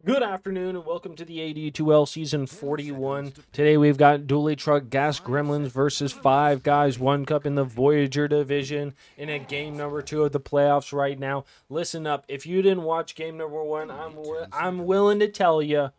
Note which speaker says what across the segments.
Speaker 1: Good afternoon and welcome to the AD2L Season 41. Today we've got Dually Truck Gas Gremlins versus Five Guys, one cup in the Voyager division in a game number 2 of the playoffs right now. Listen up, if you didn't watch game number 1, I'm willing to tell you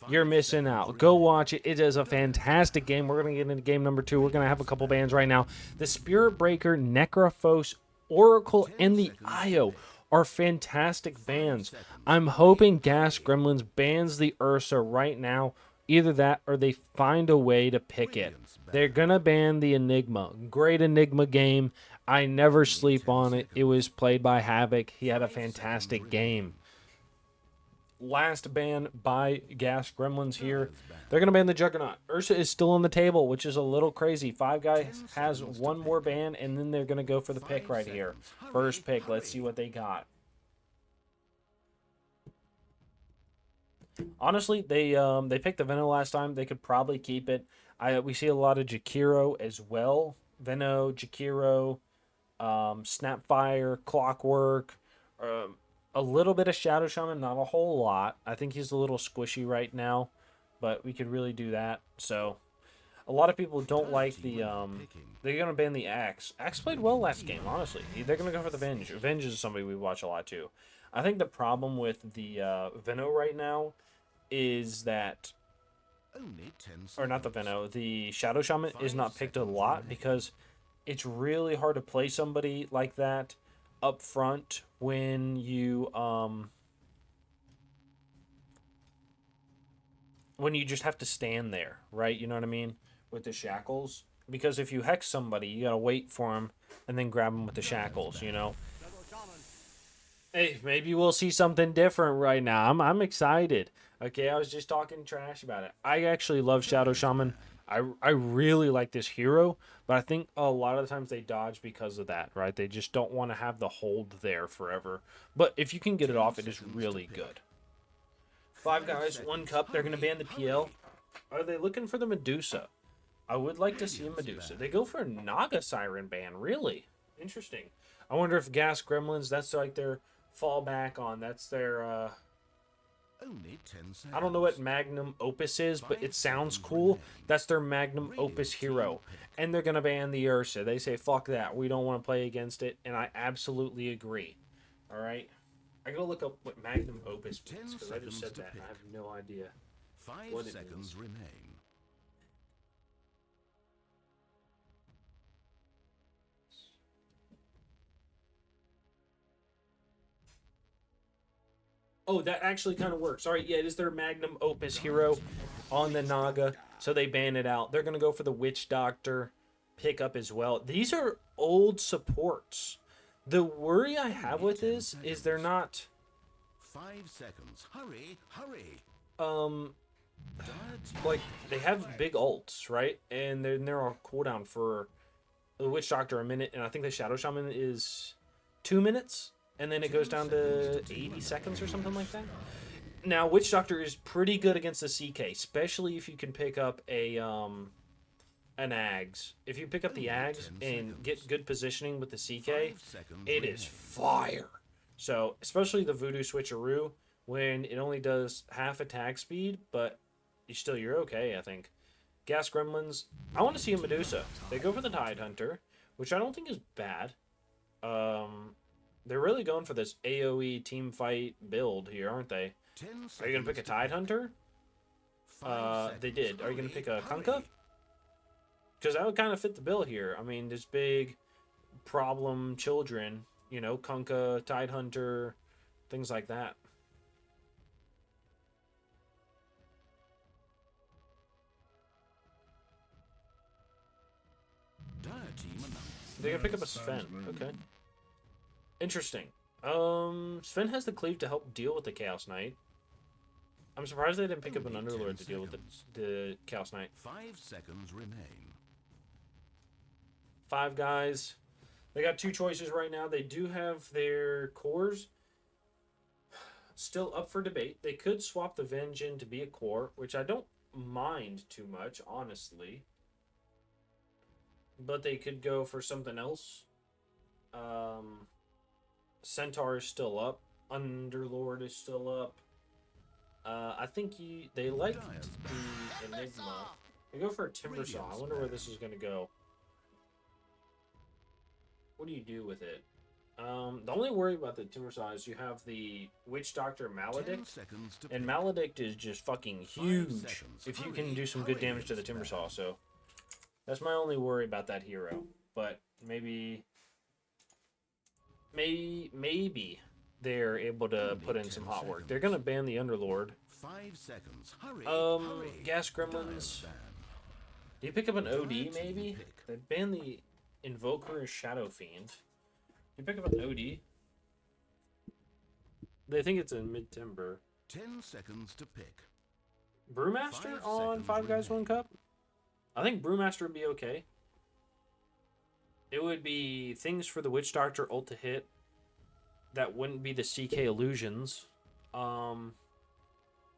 Speaker 1: you're missing out. Go watch it. It is a fantastic game. We're going to get into game number 2. We're going to have a couple bands right now. The Spirit Breaker, Necrophos, Oracle, and the Io are fantastic bands. I'm hoping Gas Gremlins bans the Ursa right now. Either that or they find a way to pick it. They're going to ban the Enigma. Great Enigma game. I never sleep on it. It was played by Havoc. He had a fantastic game. Last ban by Gas Gremlins here. They're going to ban the Juggernaut. Ursa is still on the table, which is a little crazy. Five Guys has one more ban, and then they're going to go for the pick right here. First pick. Let's see what they got. Honestly, they picked the Veno last time. They could probably keep it. We see a lot of Jakiro as well. Veno, Jakiro, Snapfire, Clockwork, a little bit of Shadow Shaman, not a whole lot. I think he's a little squishy right now, but we could really do that. So, a lot of people don't like the, they're going to ban the Axe. Axe played well last game, honestly. They're going to go for the Venge. Venge is somebody we watch a lot, too. I think the problem with the Veno right now is that, or not the Veno, the Shadow Shaman is not picked a lot because it's really hard to play somebody like that up front when you just have to stand there, right? You know what I mean? With the shackles. Because if you hex somebody, you gotta wait for them and then grab them with the shackles, you know? Hey, maybe we'll see something different right now. I'm excited. Okay, I was just talking trash about it. I actually love Shadow Shaman. I really like this hero, but I think a lot of the times they dodge because of that, right? They just don't want to have the hold there forever. But if you can get it off, it is really good. Five Guys, one cup. They're going to ban the PL. Are they looking for the Medusa? I would like to see a Medusa. They go for a Naga Siren ban, really? Interesting. I wonder if Gas Gremlins, that's like their fallback on. That's their, I don't know what Magnum Opus is, but it sounds cool. That's their Magnum Opus hero. And they're going to ban the Ursa. They say, fuck that. We don't want to play against it. And I absolutely agree. All right? I gotta look up what Magnum Opus means, because I just said that and I have no idea what it means.
Speaker 2: Remain.
Speaker 1: Oh, that actually kind of works. All right, yeah, it is their Magnum Opus hero on the Naga, so they ban it out. They're going to go for the Witch Doctor pickup as well. These are old supports. The worry I have with this is they're not
Speaker 2: 5 seconds. Hurry, hurry.
Speaker 1: um like they have big ults, right? And they're on cooldown for the Witch Doctor a minute, and I think the Shadow Shaman is 2 minutes, and then it goes down to 80 seconds or something like that. Now, Witch Doctor is pretty good against the CK, especially if you can pick up an Ags. If you pick up the Ags and get good positioning with the CK, it is fire. So, especially the Voodoo Switcheroo, when it only does half attack speed, but you're okay, I think. Gas Gremlins, I want to see a Medusa. They go for the Tidehunter, which I don't think is bad. They're really going for this AoE team fight build here, aren't they? Are you going to pick a Tidehunter? They did. Are you going to pick a Kunkka? Because that would kind of fit the bill here. I mean, this big problem children, you know, Kunkka, Tidehunter, things like that. They're going to pick up a Sven. Okay. Interesting. Sven has the cleave to help deal with the Chaos Knight. I'm surprised they didn't pick up an Underlord to deal with the Chaos Knight.
Speaker 2: 5 seconds remain.
Speaker 1: Five Guys. They got two choices right now. They do have their cores still up for debate. They could swap the Venge in to be a core, which I don't mind too much, honestly. But they could go for something else. Centaur is still up. Underlord is still up. I think they liked the Enigma. They go for a Timber Saw. I wonder where this is going to go. What do you do with it? The only worry about the Timber Saw is you have the Witch Doctor Maledict, and Maledict is just fucking huge if you can do some good damage to the Timber Saw. So that's my only worry about that hero. But maybe they're able to put in some hot work. They're gonna ban the Underlord.
Speaker 2: 5 seconds. Hurry,
Speaker 1: Gas Gremlins. Do you pick up an OD maybe? They ban the Invoker and Shadow Fiend. Do you pick up an OD? They think it's in mid-timber.
Speaker 2: 10 seconds to pick.
Speaker 1: Brewmaster on 5 Guys 1 Cup? I think Brewmaster would be okay. It would be things for the Witch Doctor ult to hit. That wouldn't be the CK Illusions. I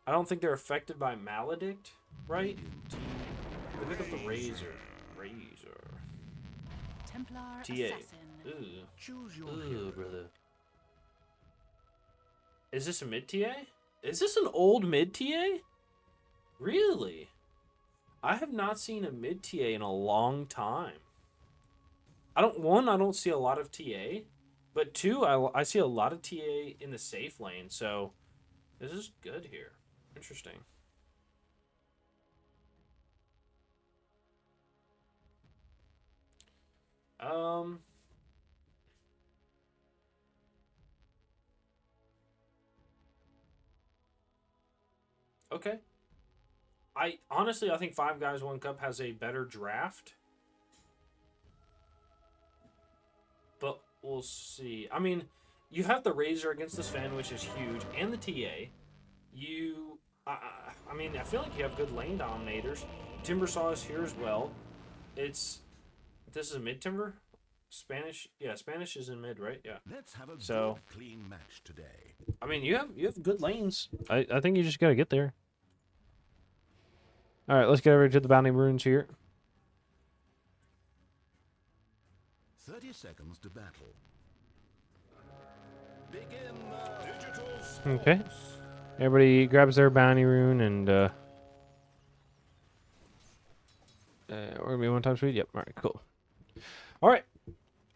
Speaker 1: don't think they're affected by Maledict, right? They pick up the Razor.
Speaker 3: Templar
Speaker 1: TA.
Speaker 3: Assassin.
Speaker 1: Ooh.
Speaker 2: Choose your
Speaker 1: Ooh, brother. Is this a mid TA? Is this an old mid TA? Really? I have not seen a mid TA in a long time. I don't see a lot of TA, but 2, I see a lot of TA in the safe lane, so this is good here. Interesting. Okay. I think 5 Guys 1 Cup has a better draft. But we'll see. I mean, you have the Razor against the Sven, which is huge, and the TA. I mean, I feel like you have good lane dominators. Timber Saw is here as well. This is a mid timber? Spanish? Yeah, Spanish is in mid, right? Yeah.
Speaker 2: Let's have a
Speaker 1: So,
Speaker 2: good, clean match today.
Speaker 1: I mean, you have good lanes. I think you just got to get there. All right, let's get over to the bounty runes here.
Speaker 2: 30 seconds to battle. Begin digital sports.
Speaker 1: Okay. Everybody grabs their bounty rune and we're gonna be 1 time speed. Yep. All right. Cool. All right.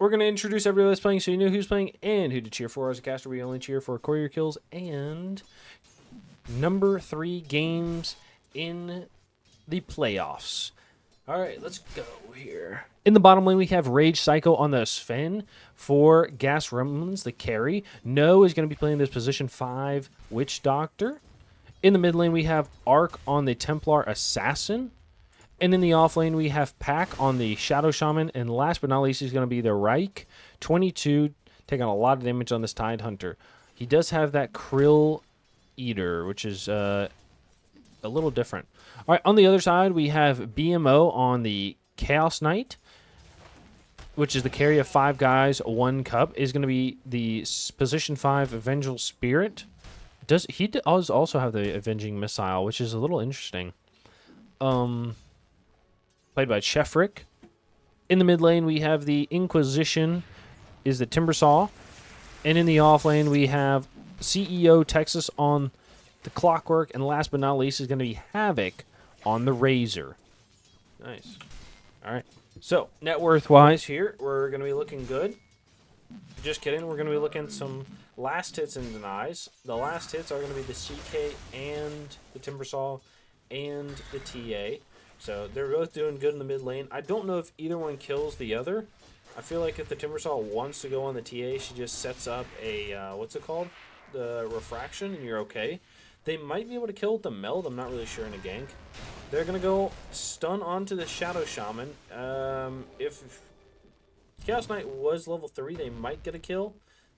Speaker 1: We're gonna introduce everybody that's playing, so you know who's playing and who to cheer for. As a caster, we only cheer for courier kills and number 3 games in the playoffs. All right, let's go here. In the bottom lane, we have Rage Psycho on the Sven for Gas Gremlins, the carry. No is going to be playing this position 5 Witch Doctor. In the mid lane, we have Arc on the Templar Assassin. And in the off lane, we have Pack on the Shadow Shaman. And last but not least is going to be the Reich. 22, taking a lot of damage on this Tide Hunter. He does have that Krill Eater, which is a little different. All right, on the other side, we have BMO on the Chaos Knight, which is the carry of 5 Guys 1 Cup. Is going to be the position 5 Vengeful Spirit. He does also have the Avenging Missile, which is a little interesting. Played by Chefrick. In the mid lane, we have the Inquisition, is the Timbersaw. And in the off lane, we have CEO Texas on the Clockwork. And last but not least is going to be Havoc on the Razor. Nice. All right. So, net worth-wise here, we're going to be looking good. Just kidding. We're going to be looking at some last hits and denies. The last hits are going to be the CK and the Timbersaw and the TA. So, they're both doing good in the mid lane. I don't know if either one kills the other. I feel like if the Timbersaw wants to go on the TA, she just sets up a, what's it called? The Refraction, and you're okay. They might be able to kill with the Meld. I'm not really sure in a gank. They're going to go stun onto the Shadow Shaman. If Chaos Knight was level 3, they might get a kill.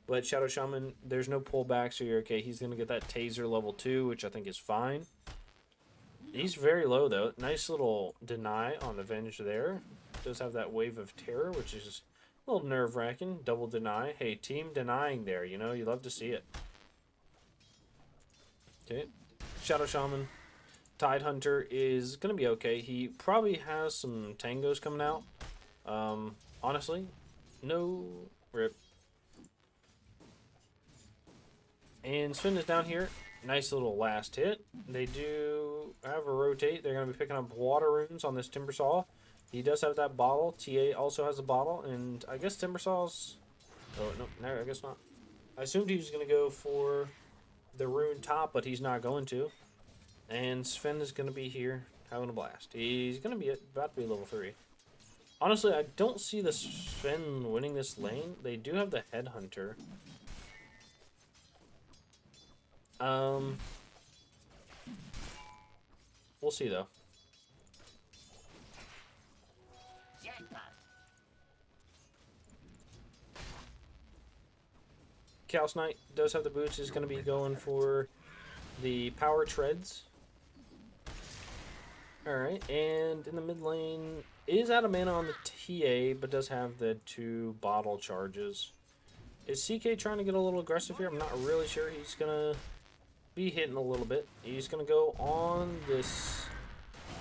Speaker 1: But Shadow Shaman, there's no pullback, so you're okay. He's going to get that Taser level 2, which I think is fine. He's very low, though. Nice little deny on Avenge there. Does have that Wave of Terror, which is a little nerve-wracking. Double deny. Hey, team denying there. You know, you love to see it. Okay. Shadow Shaman. Tide Hunter is going to be okay. He probably has some tangos coming out. Honestly, no rip. And Sven is down here. Nice little last hit. They do have a rotate. They're going to be picking up water runes on this Timbersaw. He does have that bottle. TA also has a bottle. And I guess Timbersaw's... Oh, no, I guess not. I assumed he was going to go for the rune top, but he's not going to. And Sven is going to be here having a blast. He's going to be about to be level 3. Honestly, I don't see the Sven winning this lane. They do have the Headhunter. We'll see though. Chaos Knight does have the boots. Is going to be going for the power treads. Alright, and in the mid lane is out of mana on the TA, but does have the 2 bottle charges. Is CK trying to get a little aggressive here? I'm not really sure. He's going to be hitting a little bit. He's going to go on this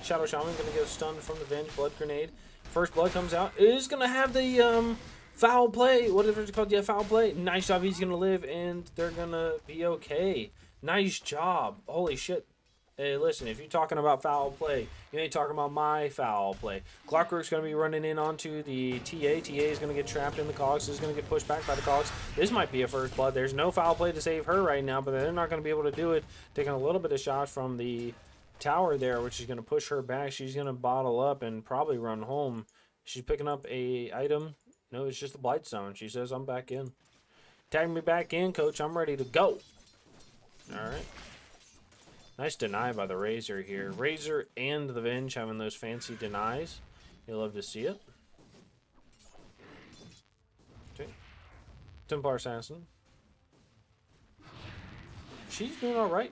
Speaker 1: Shadow Shaman. Going to get stunned from the Venge Blood Grenade. First blood comes out. Is going to have the foul play. Whatever it's called. Yeah, foul play. Nice job. He's going to live, and they're going to be okay. Nice job. Holy shit. Hey, listen, if you're talking about foul play, you ain't talking about my foul play. Clockwork's going to be running in onto the TA. TA is going to get trapped in the cogs. Is going to get pushed back by the cogs. This might be a first blood. There's no foul play to save her right now, but they're not going to be able to do it. Taking a little bit of shot from the tower there, which is going to push her back. She's going to bottle up and probably run home. She's picking up a item. No, it's just a Blightstone. She says, I'm back in. Tag me back in, coach. I'm ready to go. All right. Nice deny by the Razor here. Razor and the Venge having those fancy denies. You'll love to see it. Okay. Templar Assassin. She's doing alright.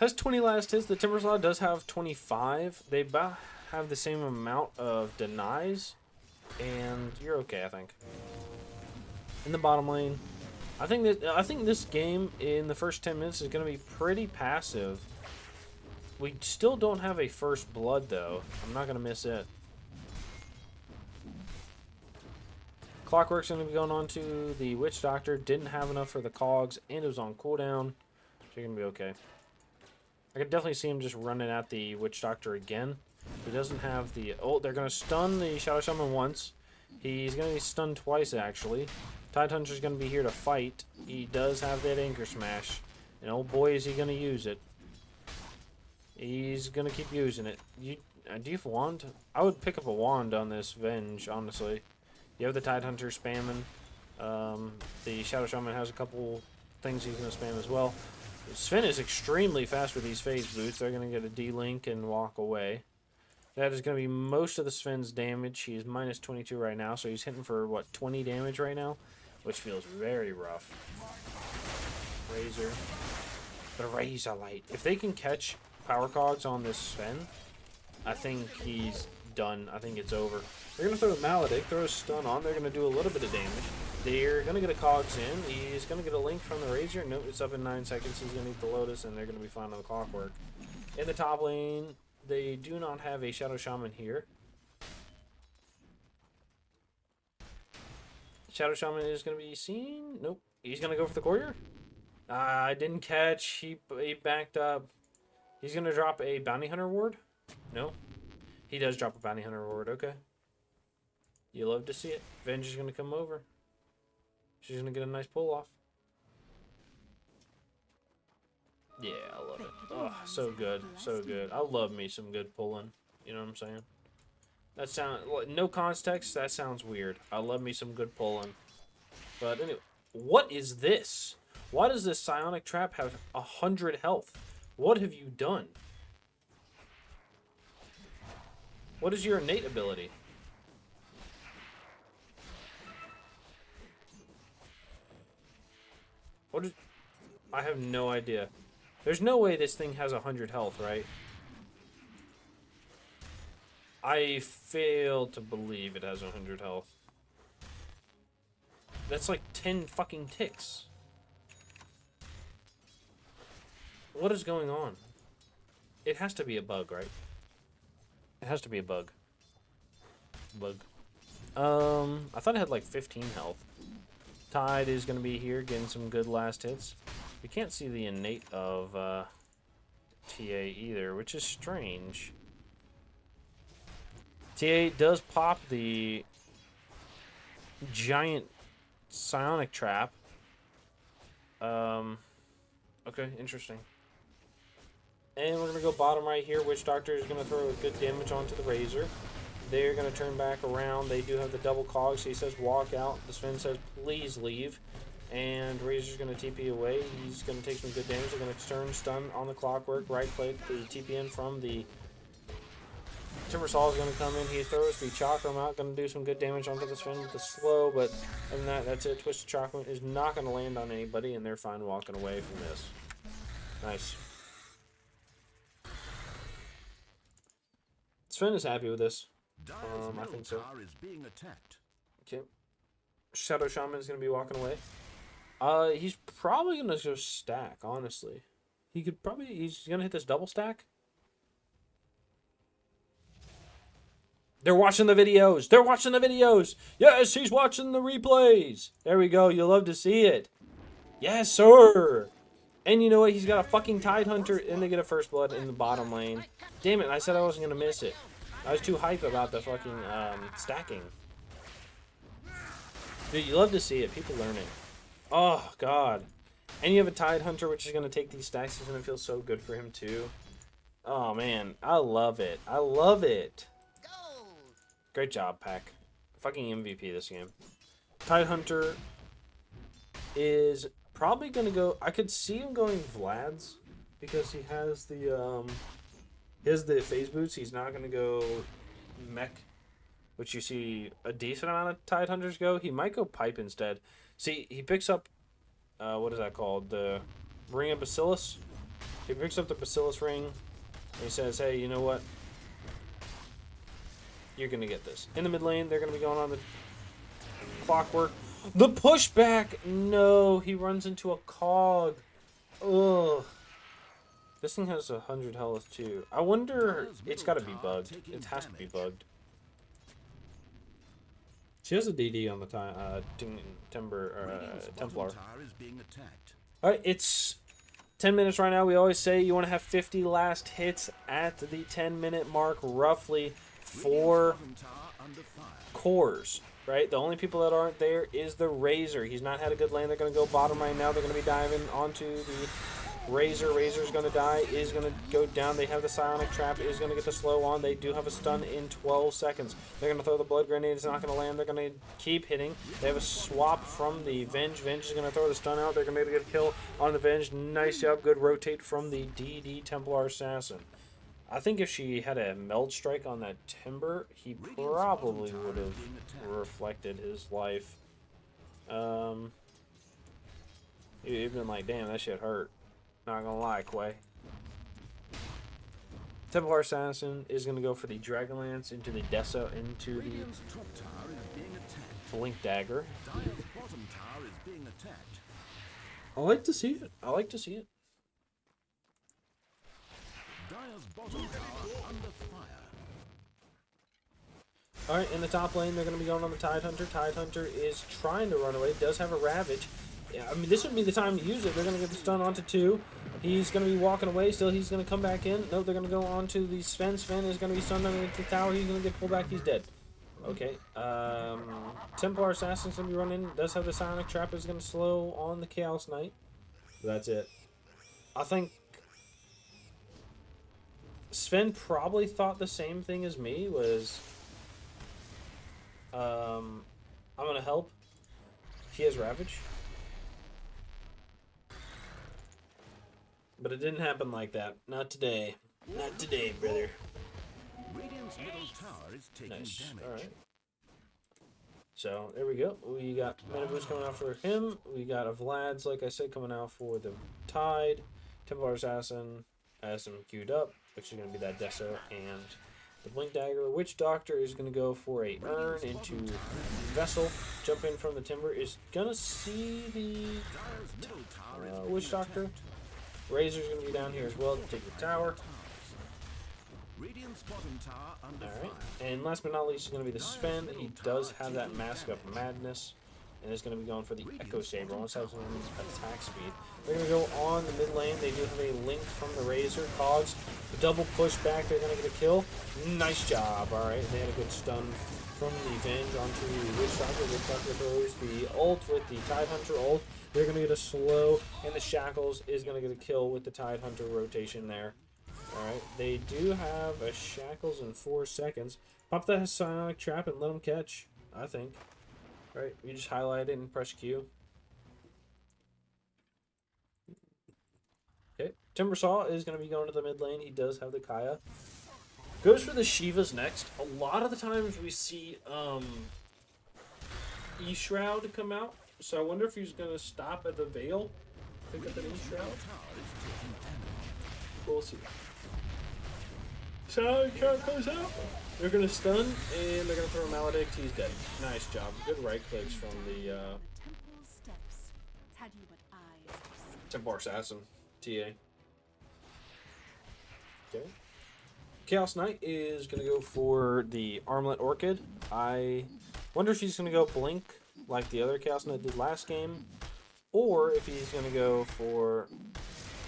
Speaker 1: Has 20 last hits. The Timbersaw does have 25. They about have the same amount of denies. And you're okay, I think. In the bottom lane. I think this game in the first 10 minutes is going to be pretty passive. We still don't have a first blood though. I'm not going to miss it. Clockwork's going to be going on to the Witch Doctor. Didn't have enough for the cogs, and it was on cooldown. So you're going to be okay. I could definitely see him just running at the Witch Doctor again. He doesn't have the... Oh, they're going to stun the Shadow Shaman once. He's going to be stunned twice, actually. Tidehunter's going to be here to fight. He does have that Anchor Smash. And oh boy, is he going to use it. He's going to keep using it. Do you have a wand? I would pick up a wand on this Venge, honestly. You have the Tidehunter spamming. The Shadow Shaman has a couple things he's going to spam as well. Sven is extremely fast with these phase boots. They're going to get a D-Link and walk away. That is going to be most of the Sven's damage. He is minus 22 right now, so he's hitting for, what, 20 damage right now? Which feels very rough. Razor. The Razor Light. If they can catch Power Cogs on this Sven, I think he's done. I think it's over. They're going to throw a Maledict, throw a stun on. They're going to do a little bit of damage. They're going to get a Cogs in. He's going to get a Link from the Razor. Nope, it's up in 9 seconds. He's going to need the Lotus, and they're going to be fine on the Clockwork. In the top lane, they do not have a Shadow Shaman here. Shadow Shaman is going to be seen. Nope. He's going to go for the courier. I didn't catch. He backed up. He's going to drop a Bounty Hunter ward. No. He does drop a Bounty Hunter ward. Okay. You love to see it. Venge is going to come over. She's going to get a nice pull off. Yeah, I love it. Oh, so good. So good. I love me some good pulling. You know what I'm saying? That sound, no context, that sounds weird. I love me some good pulling. But anyway, what is this? Why does this Psionic Trap have 100 health? What have you done? What is your innate ability? What is... I have no idea. There's no way this thing has 100 health, right? I fail to believe it has 100 health. That's like 10 fucking ticks. What is going on? It has to be a bug, right? It has to be a bug. Bug. I thought it had like 15 health. Tide is going to be here getting some good last hits. You can't see the innate of TA either, which is strange. TA does pop the giant psionic trap. Okay, interesting. And we're going to go bottom right here. Witch Doctor is going to throw a good damage onto the Razor. They're going to turn back around. They do have the double cog, so he says walk out. The Sven says please leave. And Razor's going to TP away. He's going to take some good damage. They're going to turn stun on the clockwork. Right click the TP in from the Timber Saw is going to come in. He throws the Chakram out. Going to do some good damage onto the Sven with the slow. But other than that, that's it. Twisted Chakram is not going to land on anybody. And they're fine walking away from this. Nice. Sven is happy with this. I think so.
Speaker 2: Is being attacked.
Speaker 1: Okay. Shadow Shaman is going to be walking away. He's probably going to go stack, honestly. He's going to hit this double stack. They're watching the videos. They're watching the videos. Yes, he's watching the replays. There we go. You'll love to see it. Yes, sir. And you know what? He's got a fucking Tidehunter, and they get a first blood in the bottom lane. Damn it, I said I wasn't going to miss it. I was too hype about the fucking stacking. Dude, you love to see it. People learning. Oh, God. And you have a Tidehunter, which is going to take these stacks. It's going to feel so good for him, too. Oh, man. I love it. I love it. Great job, Pack. Fucking MVP this game. Tidehunter is probably going to go... I could see him going Vlad's because he has the phase boots. He's not going to go mech, which you see a decent amount of Tidehunters go. He might go pipe instead. See, he picks up, what is that called? The Ring of Bacillus. He picks up the Bacillus ring, and he says, hey, you know what? You're going to get this. In the mid lane, they're going to be going on the clockwork. The pushback! No, he runs into a cog. Ugh. This thing has 100 health too. I wonder, it's got to be bugged. It has to be bugged. She has a DD on the Templar. Alright, it's 10 minutes right now. We always say you want to have 50 last hits at the 10-minute mark, roughly, for cores. Right? The only people that aren't there is the Razor. He's not had a good lane. They're going to go bottom right now. They're going to be diving onto the Razor. Razor's going to die. Is going to go down. They have the Psionic Trap. Is going to get the slow on. They do have a stun in 12 seconds. They're going to throw the Blood Grenade. It's not going to land. They're going to keep hitting. They have a swap from the Venge. Venge is going to throw the stun out. They're going to maybe get a kill on the Venge. Nice job. Good rotate from the DD Templar Assassin. I think if she had a meld strike on that Timber, he probably would have reflected his life. He'd been like, damn, that shit hurt. Not gonna lie, Quay. Templar Assassin is gonna go for the Dragonlance into the Deso, into the Blink Dagger. I like to see it. I like to see it. Alright, in the top lane, they're going to be going on the Tidehunter. Tidehunter is trying to run away. Does have a Ravage. Yeah, I mean, this would be the time to use it. They're going to get the stun onto 2. He's going to be walking away. Still, he's going to come back in. Nope, they're going to go on to the Sven. Sven is going to be stunned underneath the tower. He's going to get pulled back. He's dead. Okay. Templar Assassin's going to be running. Does have the Psionic Trap. Is going to slow on the Chaos Knight. That's it. I think Sven probably thought the same thing as me, was I'm going to help. He has Ravage. But it didn't happen like that. Not today. Not today, brother.
Speaker 2: Radiant's middle tower is taking
Speaker 1: Nice.
Speaker 2: damage.
Speaker 1: Alright. So, there we go. We got Mana Boost coming out for him. We got a Vlad's, like I said, coming out for the Tide. Templar Assassin has him queued up, which is going to be that Deso and the Blink Dagger. Witch Doctor is going to go for a Urn into Vessel. Jump in from the Timber. Is going to see the Witch Doctor. Razor's going to be down here as well to take the tower. Alright, and last but not least is going to be the Sven. He does have that Mask of Madness, and is going to be going for the Echo Saber. Almost has some attack speed. They're going to go on the mid lane. They do have a link from the Razor. Cogs, the double push back. They're going to get a kill. Nice job. All right, they had a good stun from the Venge onto the Witch Doctor. Witch Doctor throws the ult with the Tidehunter ult. They're going to get a slow, and the Shackles is going to get a kill with the Tidehunter rotation there. All right, they do have a Shackles in 4 seconds. Pop that Psionic Trap and let them catch, I think. All right, you just highlight it and press Q. Okay, Timbersaw is going to be going to the mid lane. He does have the Kaya. Goes for the Shivas next. A lot of the times we see E-Shroud come out. So I wonder if he's going to stop at the Veil. Pick up an E-Shroud. We'll see. So Shroud comes out. They're going to stun, and they're going to throw a Maledict. He's dead. Nice job. Good right clicks from the Templar Assassin. TA. Okay. Chaos Knight is going to go for the Armlet Orchid. I wonder if he's going to go Blink like the other Chaos Knight did last game, or if he's going to go for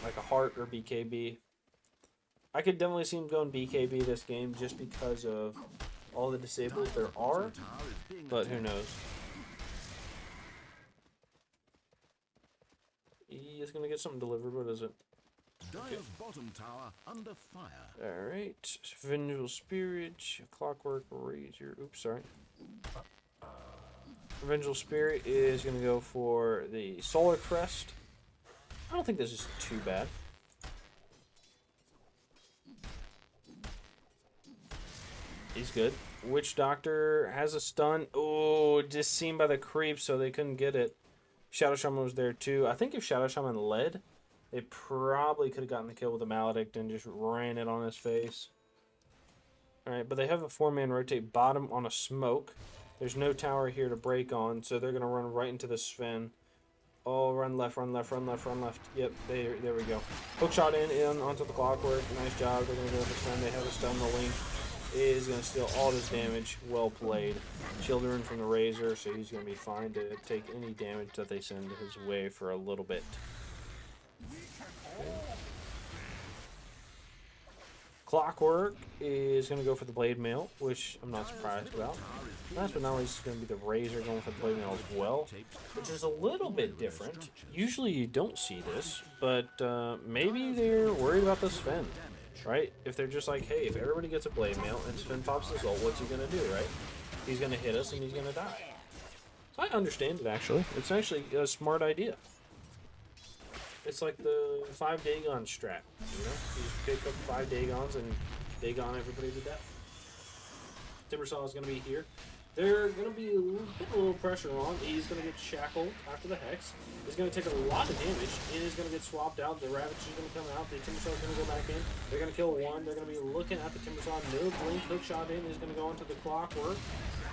Speaker 1: like a Heart or BKB. I could definitely see him going BKB this game just because of all the disables there are, but who knows. He is going to get something delivered. What is it?
Speaker 2: Dire's bottom tower under fire.
Speaker 1: Alright. Vengeful Spirit, Clockwork Razor. Oops, sorry. Vengeful Spirit is going to go for the Solar Crest. I don't think this is too bad. He's good. Witch Doctor has a stun. Oh, just seen by the creep, so they couldn't get it. Shadow Shaman was there too. I think if Shadow Shaman led, they probably could have gotten the kill with a Maledict and just ran it on his face. Alright, but they have a 4-man rotate bottom on a smoke. There's no tower here to break on, so they're going to run right into the Sven. Oh, run left, run left, run left, run left. Yep, there we go. Hook shot in onto the Clockwork. Nice job. They're going to go with the Sven. They have a stun. The Link is going to steal all this damage. Well played. Children from the Razor, so he's going to be fine to take any damage that they send his way for a little bit. Clockwork is going to go for the Blade Mail, which I'm not surprised about. Last but not least, it's going to be the Razor going for the Blade Mail as well, which is a little bit different. Usually you don't see this, but maybe they're worried about the Sven, right? If they're just like, hey, if everybody gets a Blade Mail and Sven pops his ult, what's he going to do, right? He's going to hit us and he's going to die. So I understand it, actually. It's actually a smart idea. It's like the 5 Dagon strat, you know? You just pick up 5 Dagons and Dagon everybody to death. Timbersaw is going to be here. They're going to be putting a little pressure on. He's going to get shackled after the Hex. He's going to take a lot of damage, and he's going to get swapped out. The Ravage is going to come out. The Timbersaw is going to go back in. They're going to kill one. They're going to be looking at the Timbersaw. No blink. Hook shot in. He's going to go into the Clockwork.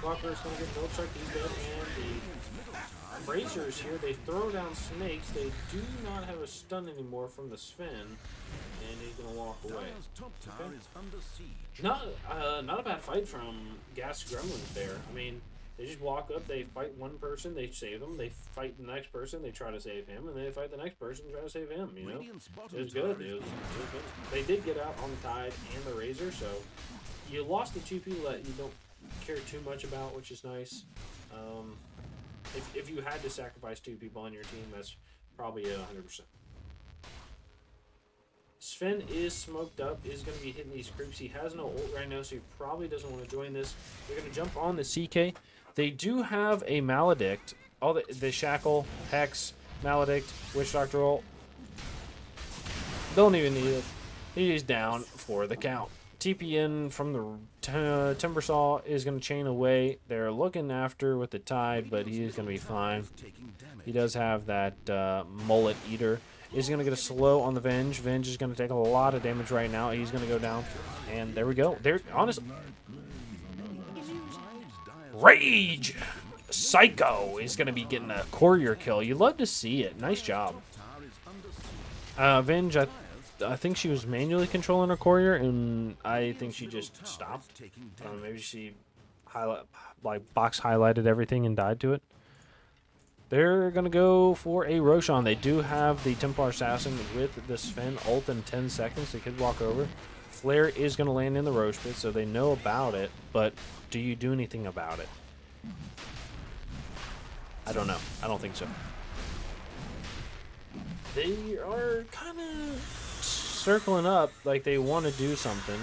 Speaker 1: Clockwork's going to get Milk Strike. He's dead. And the Razors here, they throw down snakes. They do not have a stun anymore from the Sven, and he's going to walk away. Okay. Not a bad fight from Gas Gremlins there. I mean, they just walk up, they fight one person, they save them, they fight the next person, they try to save him, and they fight the next person, try to save him, you know? It was good. It was good. They did get out on the Tide and the Razor, so you lost the 2 people that you don't care too much about, which is nice. If you had to sacrifice 2 people on your team, that's probably 100%. Sven is smoked up, is going to be hitting these creeps. He has no ult right now, so he probably doesn't want to join this. They're going to jump on the CK. They do have a Maledict. All the Shackle, Hex, Maledict, Witch Doctor ult. Don't even need it. He's down for the count. TPN from the Timbersaw is going to chain away. They're looking after with the Tide, but he is going to be fine. He does have that Mullet Eater. He's going to get a slow on the Venge. Venge is going to take a lot of damage right now. He's going to go down. And there we go. There, honestly. Rage! Psycho is going to be getting a courier kill. You love to see it. Nice job. Venge, I think she was manually controlling her courier, and I think she just stopped. Maybe she box highlighted everything and died to it. They're going to go for a Roshan. They do have the Templar Assassin with the Sven ult in 10 seconds. They could walk over. Flare is going to land in the Roche pit, so they know about it, but do you do anything about it? I don't know. I don't think so. They are kind of circling up like they want to do something.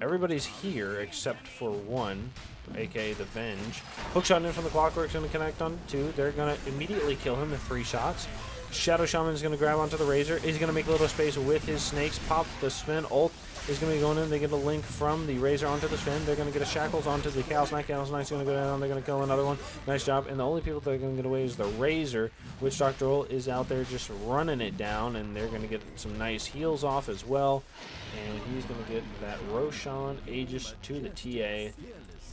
Speaker 1: Everybody's here except for one, aka the Venge. Hookshot in from the Clockwork's going to connect on two. They're going to immediately kill him with 3 shots. Shadow Shaman is going to grab onto the Razor. He's going to make a little space with his snakes. Pop the Sven ult is going to be going in. They get a link from the Razor onto the Sven. They're going to get a Shackles onto the Chaos Knight. Chaos Knight's going to go down. They're going to kill another one. Nice job. And the only people that are going to get away is the Razor. Witch Doctor Ult is out there just running it down, and they're going to get some nice heals off as well. And he's going to get that Roshan Aegis to the TA.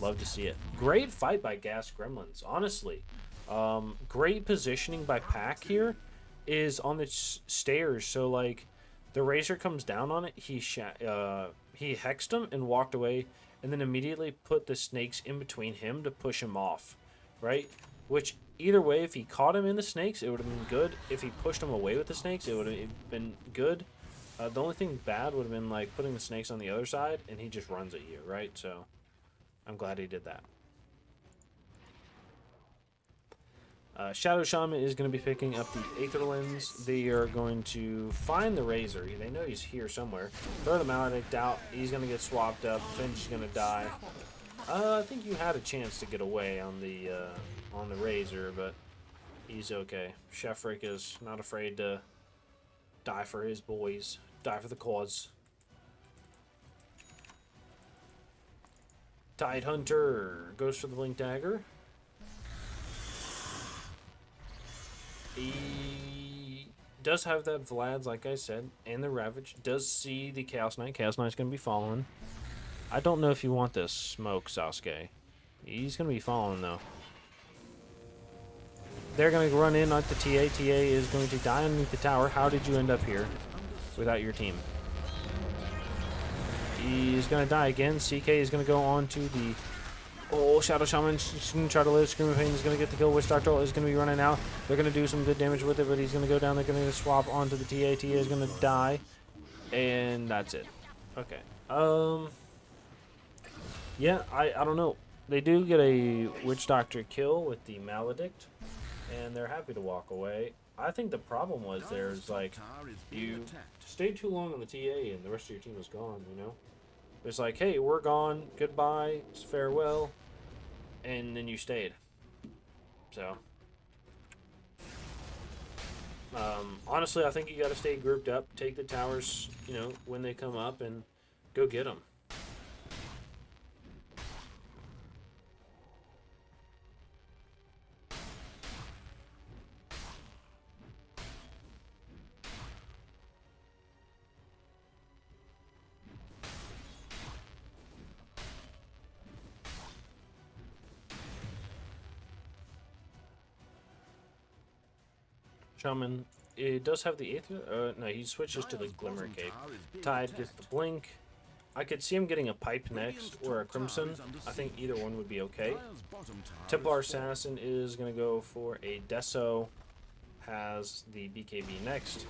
Speaker 1: Love to see it. Great fight by Gas Gremlins, honestly. Great positioning by Pack here. Is on the stairs, so like the Razor comes down on it, he hexed him and walked away, and then immediately put the snakes in between him to push him off, right? Which either way, if he caught him in the snakes, it would have been good. If he pushed him away with the snakes, it would have been good. The only thing bad would have been like putting the snakes on the other side, and he just runs at you, right? So I'm glad he did that. Shadow Shaman is going to be picking up the Aether Lens. They are going to find the Razor. They know he's here somewhere. Throw the Maledict out. He's going to get swapped up. Finch is going to die. I think you had a chance to get away on the Razor, but he's okay. Chef Rick is not afraid to die for his boys. Die for the cause. Tide Hunter goes for the Blink Dagger. He does have that Vlad's, like I said, and the Ravage. Does see the Chaos Knight. Chaos Knight's going to be following. I don't know if you want this smoke, Sasuke. He's going to be following, though. They're going to run in at the TA. TA is going to die underneath the tower. How did you end up here without your team? He's going to die again. CK is going to go on to the... Oh, Shadow Shaman is going to try to live. Scream of Pain is going to get the kill. Witch Doctor is going to be running out. They're going to do some good damage with it, but he's going to go down. They're going to swap onto the TA. TA is going to die. And that's it. Okay. Yeah, I don't know. They do get a Witch Doctor kill with the Maledict, and they're happy to walk away. I think the problem was there's like, you stayed too long on the TA and the rest of your team was gone, you know? It's like, hey, we're gone, goodbye, farewell, and then you stayed. So, honestly, I think you got to stay grouped up, take the towers, you know, when they come up, and go get them. Shaman, it does have the Aether. No, he switches to the Glimmer Cape. Tide gets the Blink. I could see him getting a Pipe next or a Crimson. I think either one would be okay. Templar Assassin is going to go for a Deso. Has the BKB next.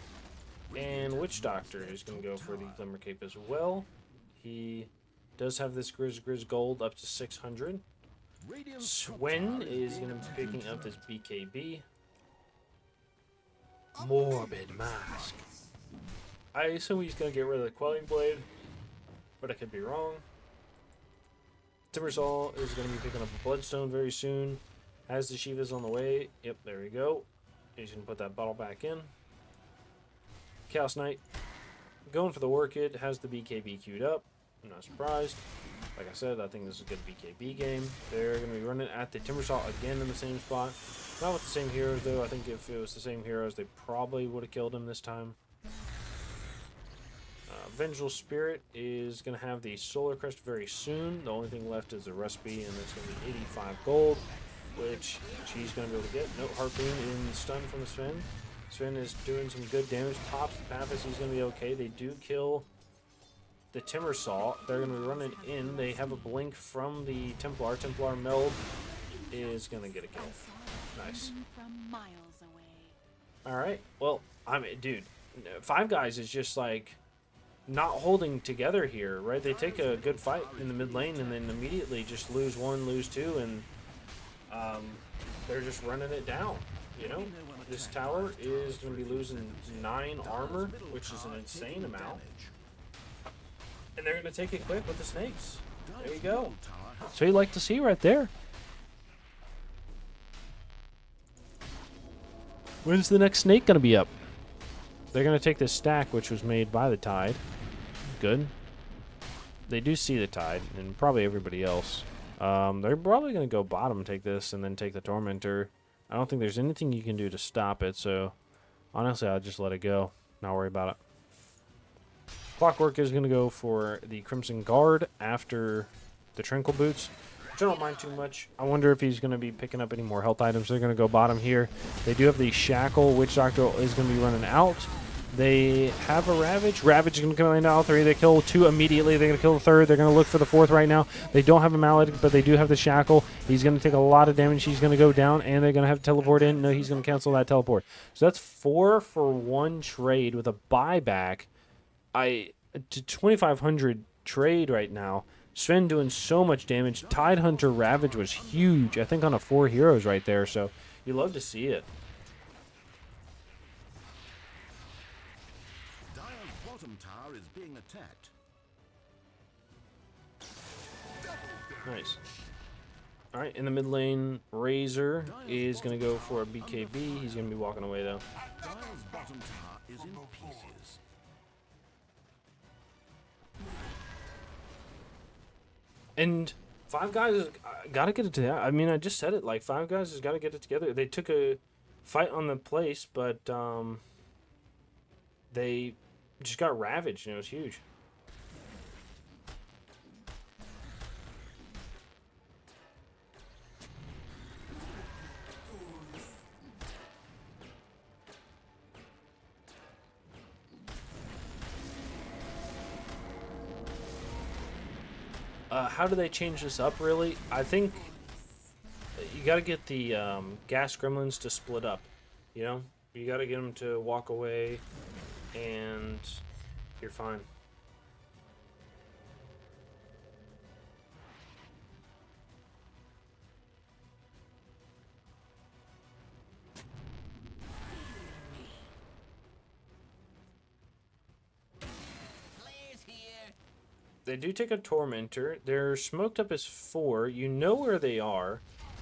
Speaker 1: And Witch Doctor is going to go for the Glimmer Cape as well. He does have this Grizz Gold up to 600. Swen is going to be picking up this BKB. Morbid Mask. I assume he's going to get rid of the Quelling Blade, but I could be wrong. Timbersaw is going to be picking up a Bloodstone very soon. Has the Shivas on the way. Yep, there we go. He's going to put that bottle back in. Chaos Knight going for the Orchid. Has the BKB queued up. I'm not surprised. Like I said, I think this is a good BKB game. They're going to be running at the Timbersaw again in the same spot. Not with the same heroes, though. I think if it was the same heroes, they probably would have killed him this time. Vengeful Spirit is going to have the Solar Crest very soon. The only thing left is the recipe, and it's going to be 85 gold, which she's going to be able to get. No Harpoon in stun from the Sven. Sven is doing some good damage. Pops the Paphos, he's going to be okay. They do kill the Timbersaw. They're going to be running in. They have a blink from the Templar. Templar Meld is going to get a kill. Nice.
Speaker 3: From miles away.
Speaker 1: All right. Well, I mean, dude, Five Guys is just like not holding together here, right? They take a good fight in the mid lane and then immediately just lose one, lose two, and they're just running it down. You know, this tower is going to be losing 9 armor, which is an insane amount. And they're going to take it quick with the snakes. There you go. So you like to see right there. When's the next snake going to be up? They're going to take this stack, which was made by the Tide. Good. They do see the Tide, and probably everybody else. They're probably going to go bottom, take this, and then take the Tormentor. I don't think there's anything you can do to stop it, so honestly, I'll just let it go. Not worry about it. Clockwork is going to go for the Crimson Guard after the Tranquil Boots, which I don't mind too much. I wonder if he's going to be picking up any more health items. They're going to go bottom here. They do have the Shackle. Witch Doctor is going to be running out. They have a Ravage. Ravage is going to come into all 3. They kill 2 immediately. They're going to kill the 3rd. They're going to look for the 4th right now. They don't have a Mallet, but they do have the Shackle. He's going to take a lot of damage. He's going to go down, and they're going to have to teleport in. No, he's going to cancel that teleport. So that's 4 for 1 trade with a buyback. To 2,500 trade right now. Sven doing so much damage. Tidehunter Ravage was huge. I think on a 4 heroes right there. So you love to see it.
Speaker 2: Bottom tower is being attacked.
Speaker 1: Nice. All right, in the mid lane, Razor is going to go for a BKB. He's going to be walking away, though.
Speaker 2: Dire's bottom tower is in pieces.
Speaker 1: And Five Guys got to get it together. I mean, I just said it. Like, Five Guys has got to get it together. They took a fight on the place, but they just got ravaged, and it was huge. How do they change this up, really? I think you got to get the gas gremlins to split up. You know? You got to get them to walk away, and you're fine. They do take a Tormentor. They're smoked up as 4. You know where they are.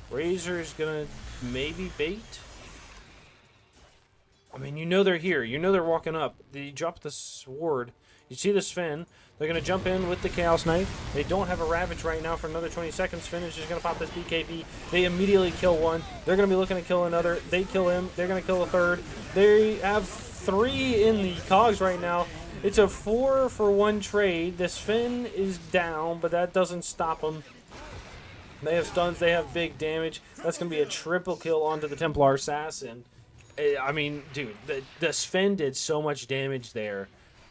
Speaker 1: Razor's gonna maybe bait. I mean, you know they're here. You know they're walking up. They drop the sword. You see the Sven. They're gonna jump in with the Chaos Knight. They don't have a Ravage right now for another 20 seconds. Sven is just gonna pop this BKB. They immediately kill one. They're gonna be looking to kill another. They kill him. They're gonna kill a 3rd. They have 3 in the cogs right now. It's a 4 for 1 trade. The Sven is down, but that doesn't stop them. They have stuns. They have big damage. That's going to be a triple kill onto the Templar Assassin. I mean, dude, the Sven did so much damage there.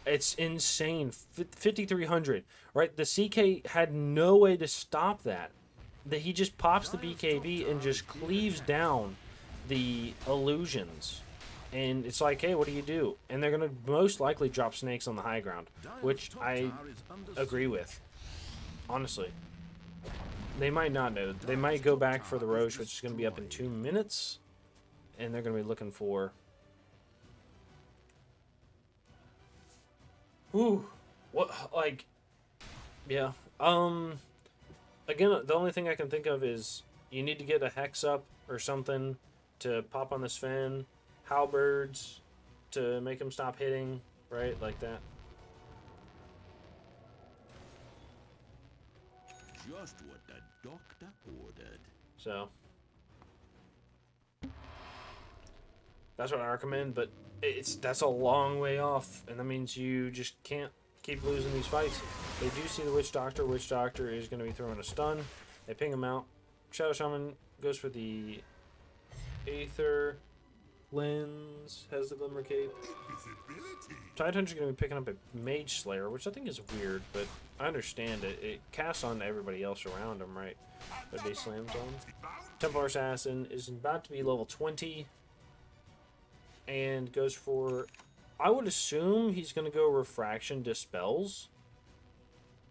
Speaker 1: It's insane. 5,300, right? The CK had no way to stop that. He just pops the BKB and just cleaves down the illusions. And it's like, hey, what do you do? And they're going to most likely drop snakes on the high ground, which I agree with, honestly. They might not know. They might go back for the Roche, which is going to be up in 2 minutes. And they're going to be looking for... Ooh. What, like... Yeah. Again, the only thing I can think of is you need to get a Hex up or something to pop on the Sven. Halberds to make him stop hitting, right? Like that.
Speaker 2: Just what the doctor ordered.
Speaker 1: So that's what I recommend, but that's a long way off, and that means you just can't keep losing these fights. They do see the Witch Doctor. Witch Doctor is going to be throwing a stun. They ping him out. Shadow Shaman goes for the Aether. Lens has the Glimmer Cape. Tidehunter's going to be picking up a Mage Slayer, which I think is weird, but I understand it. It casts on everybody else around him, right? But they slams on. Templar Assassin is about to be level 20 and goes for, I would assume he's going to go Refraction Dispels.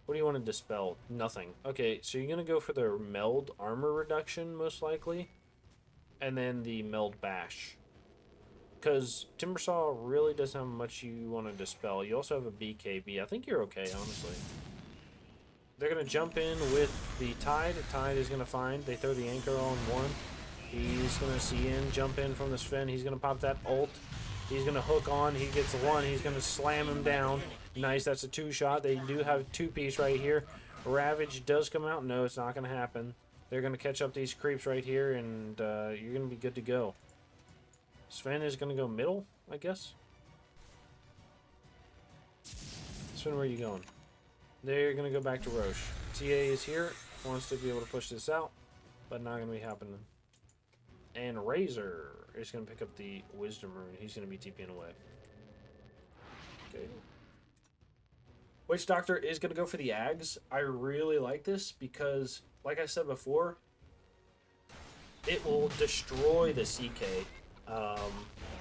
Speaker 1: What do you want to dispel? Nothing. Okay, so you're going to go for the Meld Armor Reduction, most likely, and then the Meld Bash. Because Timbersaw really doesn't have much you want to dispel. You also have a BKB. I think you're okay, honestly. They're going to jump in with the Tide. Tide is going to find. They throw the anchor on one. He's going to see in, jump in from the Sven. He's going to pop that ult. He's going to hook on. He gets one. He's going to slam him down. Nice. That's a 2-shot. They do have 2-piece right here. Ravage does come out. No, it's not going to happen. They're going to catch up these creeps right here, and you're going to be good to go. Sven is going to go middle, I guess. Sven, where are you going? They're going to go back to Roche. TA is here. Wants to be able to push this out, but not going to be happening. And Razor is going to pick up the Wisdom Rune. He's going to be TPing away. Okay. Witch Doctor is going to go for the Ags. I really like this because, like I said before, it will destroy the CK.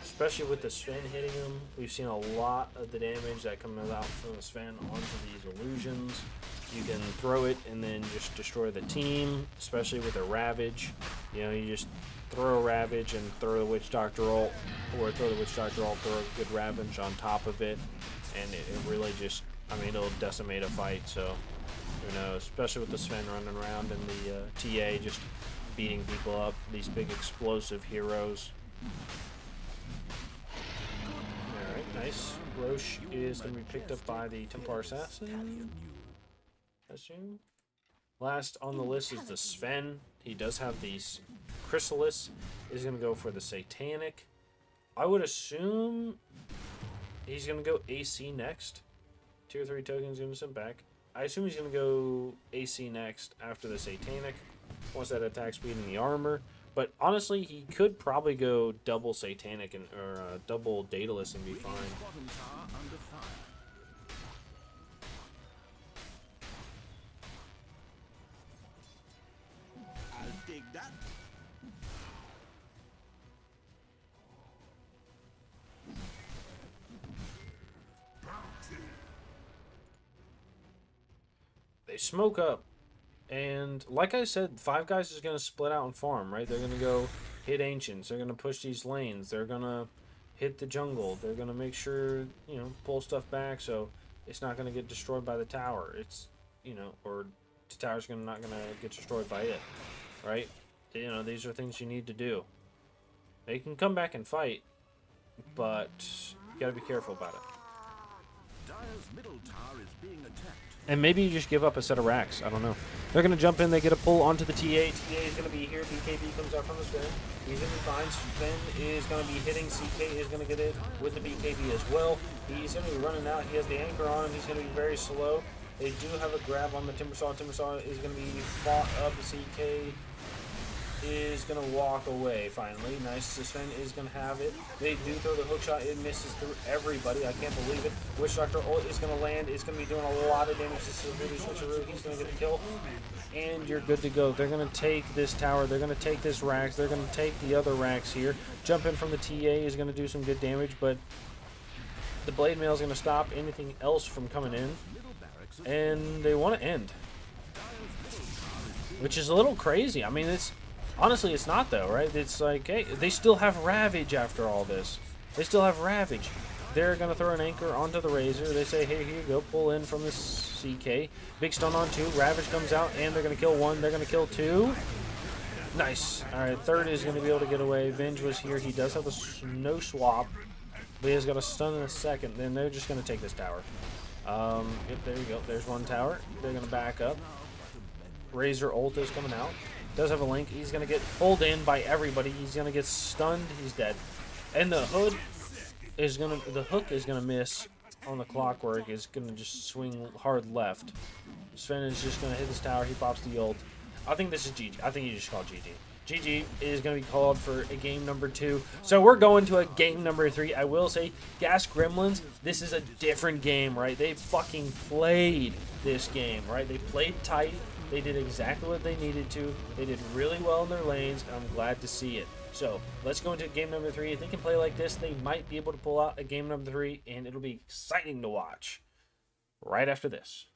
Speaker 1: Especially with the Sven hitting him. We've seen a lot of the damage that comes out from the Sven onto these illusions. You can throw it and then just destroy the team, especially with a Ravage. You know, you just throw a Ravage and throw the Witch Doctor ult, or throw the Witch Doctor ult, throw a good Ravage on top of it, and it really just, I mean, it'll decimate a fight. So, who knows, especially with the Sven running around and the TA just beating people up, these big explosive heroes. Alright, nice. Roche is going to be picked up by the Templar Assassin. Assume. Last on the list is the Sven. He does have these Chrysalis. He's going to go for the Satanic. I would assume he's going to go AC next. Tier 3 tokens going to send back. I assume he's going to go AC next after the Satanic. Once that attack speed and the armor. But honestly, he could probably go double Satanic and or double Daedalus and be fine.
Speaker 2: I'll dig that.
Speaker 1: They smoke up. And like I said, Five Guys is going to split out and farm, right? They're going to go hit Ancients. They're going to push these lanes. They're going to hit the jungle. They're going to make sure, you know, pull stuff back so it's not going to get destroyed by the tower. It's, you know, or the tower's not going to get destroyed by it, right? You know, these are things you need to do. They can come back and fight, but you got to be careful about it.
Speaker 2: Dire's middle tower is being attacked.
Speaker 1: And maybe you just give up a set of racks. I don't know. They're going to jump in. They get a pull onto the TA. TA is going to be here. BKB comes out from the Sven. He's going to be fine. Sven is going to be hitting. CK is going to get it with the BKB as well. He's going to be running out. He has the anchor on him. He's going to be very slow. They do have a grab on the Timbersaw. Timbersaw is going to be fought up. The CK is going to walk away finally. Nice. The Sven is going to have it. They do throw the hook shot. It misses through everybody. I can't believe it. Witch Doctor ult is going to land. It's going to be doing a lot of damage. This is a really switcheroo. He's going to get the kill. And you're good to go. They're going to take this tower. They're going to take this racks. They're going to take the other racks here. Jump in from the TA is going to do some good damage, but the Blade Mail is going to stop anything else from coming in. And they want to end. Which is a little crazy. I mean, it's honestly, it's not though, right? It's like, hey, they still have Ravage after all this. They still have Ravage. They're going to throw an anchor onto the Razor. They say, hey, here you go, pull in from this CK. Big stun on 2. Ravage comes out, and they're going to kill 1. They're going to kill 2. Nice. All right, third is going to be able to get away. Venge was here. He does have a snow swap, but he has got a stun in a second. Then they're just going to take this tower. Yep, there you go. There's one tower. They're going to back up. Razor ult is coming out. Does have a link. He's going to get pulled in by everybody. He's going to get stunned. He's dead. And the hook is going to miss on the Clockwork. Is going to just swing hard left. Sven is just going to hit this tower. He pops the ult. I think this is GG. I think you just call GG. GG is going to be called for a game number 2. So we're going to a game number 3. I will say, Gas Gremlins, this is a different game, right? They fucking played this game, right? They played tight. They did exactly what they needed to. They did really well in their lanes, and I'm glad to see it. So let's go into game number 3. If they can play like this, they might be able to pull out a game number 3, and it'll be exciting to watch right after this.